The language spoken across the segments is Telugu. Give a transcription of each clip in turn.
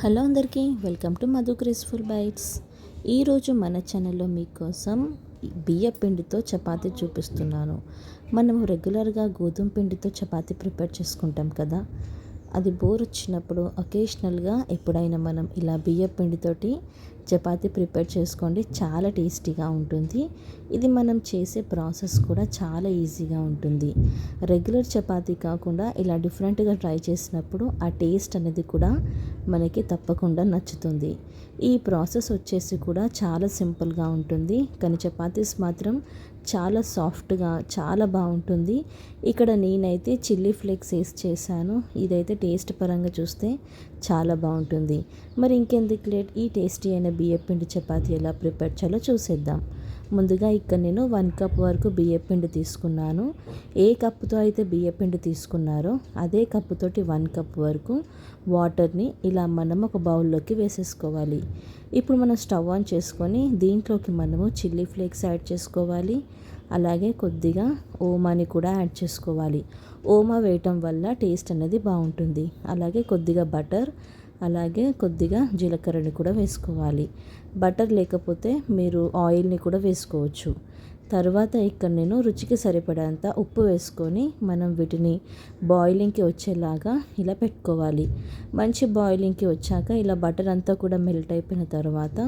హలో అందరికీ welcome to Madhu graceful bytes. ఈరోజు మన ఛానల్లో మీకోసం బియ్య పిండితో చపాతీ చూపిస్తున్నాను. మనం రెగ్యులర్గా గోధుమ పిండితో చపాతీ ప్రిపేర్ చేసుకుంటాం కదా, అది బోర్ వచ్చినప్పుడు ఒకేషనల్గా ఎప్పుడైనా మనం ఇలా బియ్య పిండితోటి చపాతీ ప్రిపేర్ చేసుకోండి. చాలా టేస్టీగా ఉంటుంది. ఇది మనం చేసే ప్రాసెస్ కూడా చాలా ఈజీగా ఉంటుంది. రెగ్యులర్ చపాతీ కాకుండా ఇలా డిఫరెంట్గా ట్రై చేసినప్పుడు ఆ టేస్ట్ అనేది కూడా మనకి తప్పకుండా నచ్చుతుంది. ఈ ప్రాసెస్ వచ్చేసి కూడా చాలా సింపుల్గా ఉంటుంది, కానీ చపాతీస్ మాత్రం చాలా సాఫ్ట్గా చాలా బాగుంటుంది. ఇక్కడ నేనైతే చిల్లీ ఫ్లేక్స్ వేసి చేశాను. ఇదైతే టేస్ట్ పరంగా చూస్తే చాలా బాగుంటుంది. మరి ఇంకెందుకు లేట్, ఈ టేస్టీ అయిన బియ్యపిండి చపాతీ ఎలా ప్రిపేర్ చేయాలో చూసేద్దాం. ముందుగా ఇక్కడ నేను 1 కప్ వరకు బియ్యపిండి తీసుకున్నాను. ఏ కప్పుతో అయితే బియ్యపిండి తీసుకున్నారో అదే కప్పుతోటి 1 కప్ వరకు వాటర్ని ఇలా మనం ఒక బౌల్లోకి వేసేసుకోవాలి. ఇప్పుడు మనం స్టవ్ ఆన్ చేసుకొని దీంట్లోకి మనము చిల్లీ ఫ్లేక్స్ యాడ్ చేసుకోవాలి. అలాగే కొద్దిగా ఓమాని కూడా యాడ్ చేసుకోవాలి. ఓమా వేయటం వల్ల టేస్ట్ అనేది బాగుంటుంది. అలాగే కొద్దిగా బటర్, అలాగే కొద్దిగా జీలకర్రని కూడా వేసుకోవాలి. బటర్ లేకపోతే మీరు ఆయిల్ని కూడా వేసుకోవచ్చు. తర్వాత ఇక్కడ నేను రుచికి సరిపడేంత ఉప్పు వేసుకొని మనం వీటిని బాయిలింగ్కి వచ్చేలాగా ఇలా పెట్టుకోవాలి. మంచి బాయిలింగ్కి వచ్చాక ఇలా బటర్ అంతా కూడా మెల్ట్ అయిపోయిన తర్వాత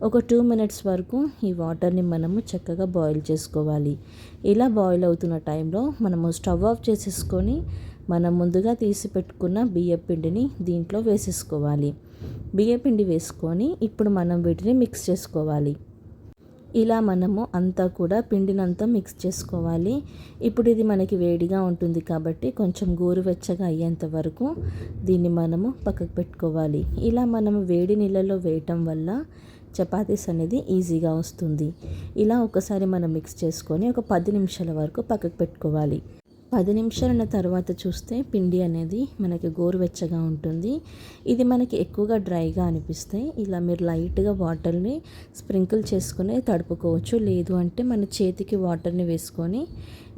ఒక 2 మినిట్స్ వరకు ఈ వాటర్ని మనము చక్కగా బాయిల్ చేసుకోవాలి. ఇలా బాయిల్ అవుతున్న టైంలో మనము స్టవ్ ఆఫ్ చేసేసుకొని మనం ముందుగా తీసి పెట్టుకున్న బియ్యపిండిని దీంట్లో వేసేసుకోవాలి. బియ్యపిండి వేసుకొని ఇప్పుడు మనం వీటిని మిక్స్ చేసుకోవాలి. ఇలా మనము అంతా కూడా పిండినంతా మిక్స్ చేసుకోవాలి. ఇప్పుడు ఇది మనకి వేడిగా ఉంటుంది కాబట్టి కొంచెం గోరువెచ్చగా అయ్యేంత వరకు దీన్ని మనము పక్కకు పెట్టుకోవాలి. ఇలా మనము వేడి నీళ్ళలో వేయటం వల్ల చపాతీస్ అనేది ఈజీగా వస్తుంది. ఇలా ఒకసారి మనం మిక్స్ చేసుకొని ఒక 10 నిమిషాల వరకు పక్కకు పెట్టుకోవాలి. 10 నిమిషాల తర్వాత చూస్తే పిండి అనేది మనకి గోరువెచ్చగా ఉంటుంది. ఇది మనకి ఎక్కువగా డ్రైగా అనిపిస్తే ఇలా మీరు లైట్గా వాటర్ని స్ప్రింకిల్ చేసుకుని తడుపుకోవచ్చు. లేదు అంటే మన చేతికి వాటర్ని వేసుకొని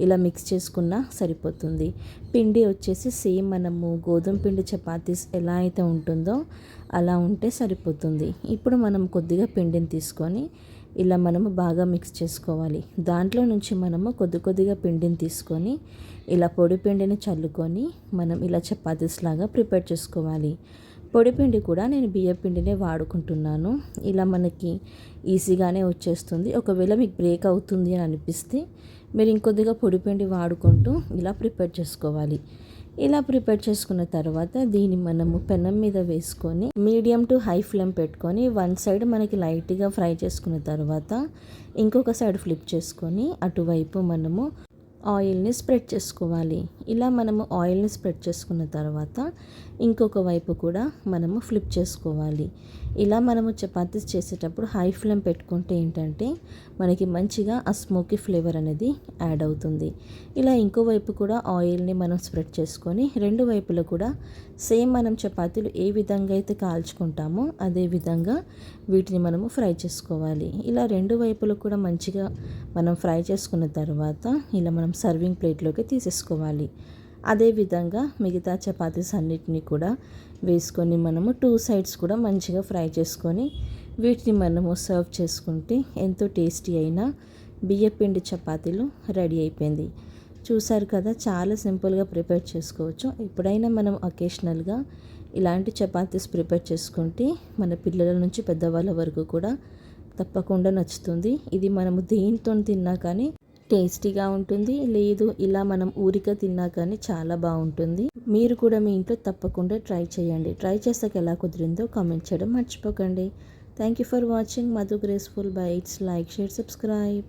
ఇలా మిక్స్ చేసుకున్నా సరిపోతుంది. పిండి వచ్చేసి సేమ్ మనము గోధుమ పిండి చపాతీస్ ఎలా అయితే ఉంటుందో అలా ఉంటే సరిపోతుంది. ఇప్పుడు మనం కొద్దిగా పిండిని తీసుకొని ఇలా మనము బాగా మిక్స్ చేసుకోవాలి. దాంట్లో నుంచి మనము కొద్దిగా పిండిని తీసుకొని ఇలా పొడి పిండిని చల్లుకొని మనం ఇలా చపాతీస్ లాగా ప్రిపేర్ చేసుకోవాలి. పొడి పిండి కూడా నేను బియ్య పిండినే వాడుకుంటున్నాను. ఇలా మనకి ఈజీగానే వచ్చేస్తుంది. ఒకవేళ మీకు బ్రేక్ అవుతుంది అని అనిపిస్తే మీరు ఇంకొద్దిగా పొడి పిండి వాడుకుంటూ ఇలా ప్రిపేర్ చేసుకోవాలి. ఇలా ప్రిపేర్ చేసుకున్న తర్వాత దీన్ని మనము పెనం మీద వేసుకొని మీడియం టు హై ఫ్లేమ్ పెట్టుకొని 1 సైడ్ మనకి లైట్గా ఫ్రై చేసుకున్న తర్వాత ఇంకొక సైడ్ ఫ్లిప్ చేసుకొని అటువైపు మనము ఆయిల్ని స్ప్రెడ్ చేసుకోవాలి. ఇలా మనము ఆయిల్ని స్ప్రెడ్ చేసుకున్న తర్వాత ఇంకొక వైపు కూడా మనము ఫ్లిప్ చేసుకోవాలి. ఇలా మనము చపాతీస్ చేసేటప్పుడు హై ఫ్లేమ్ పెట్టుకుంటే ఏంటంటే మనకి మంచిగా ఆ స్మోకీ ఫ్లేవర్ అనేది యాడ్ అవుతుంది. ఇలా ఇంకో వైపు కూడా ఆయిల్ని మనం స్ప్రెడ్ చేసుకొని రెండు వైపులా కూడా సేమ్ మనం చపాతీలు ఏ విధంగా అయితే కాల్చుకుంటామో అదే విధంగా వీటిని మనము ఫ్రై చేసుకోవాలి. ఇలా రెండు వైపులు కూడా మంచిగా మనం ఫ్రై చేసుకున్న తర్వాత ఇలా మనం సర్వింగ్ ప్లేట్లోకి తీసేసుకోవాలి. అదేవిధంగా మిగతా చపాతీస్ అన్నిటిని కూడా వేసుకొని మనము 2 సైడ్స్ కూడా మంచిగా ఫ్రై చేసుకొని వీటిని మనము సర్వ్ చేసుకుంటే ఎంతో టేస్టీ అయిన బియ్యపిండి చపాతీలు రెడీ అయిపోయింది. చూసారు కదా, చాలా సింపుల్గా ప్రిపేర్ చేసుకోవచ్చు. ఎప్పుడైనా మనం అకేషనల్గా ఇలాంటి చపాతీస్ ప్రిపేర్ చేసుకుంటే మన పిల్లల నుంచి పెద్దవాళ్ళ వరకు కూడా తప్పకుండా నచ్చుతుంది. ఇది మనము దేనితో తిన్నా కానీ టేస్టీగా ఉంటుంది. లేదు ఇలా మనం ఊరిక తిన్నా కానీ చాలా బాగుంటుంది. మీరు కూడా మీ ఇంట్లో తప్పకుండా ట్రై చేయండి. ట్రై చేసాక ఎలా కుదిరిందో కామెంట్ చేయడం మర్చిపోకండి. Thank you for watching Madhu graceful bytes. Like, share, subscribe.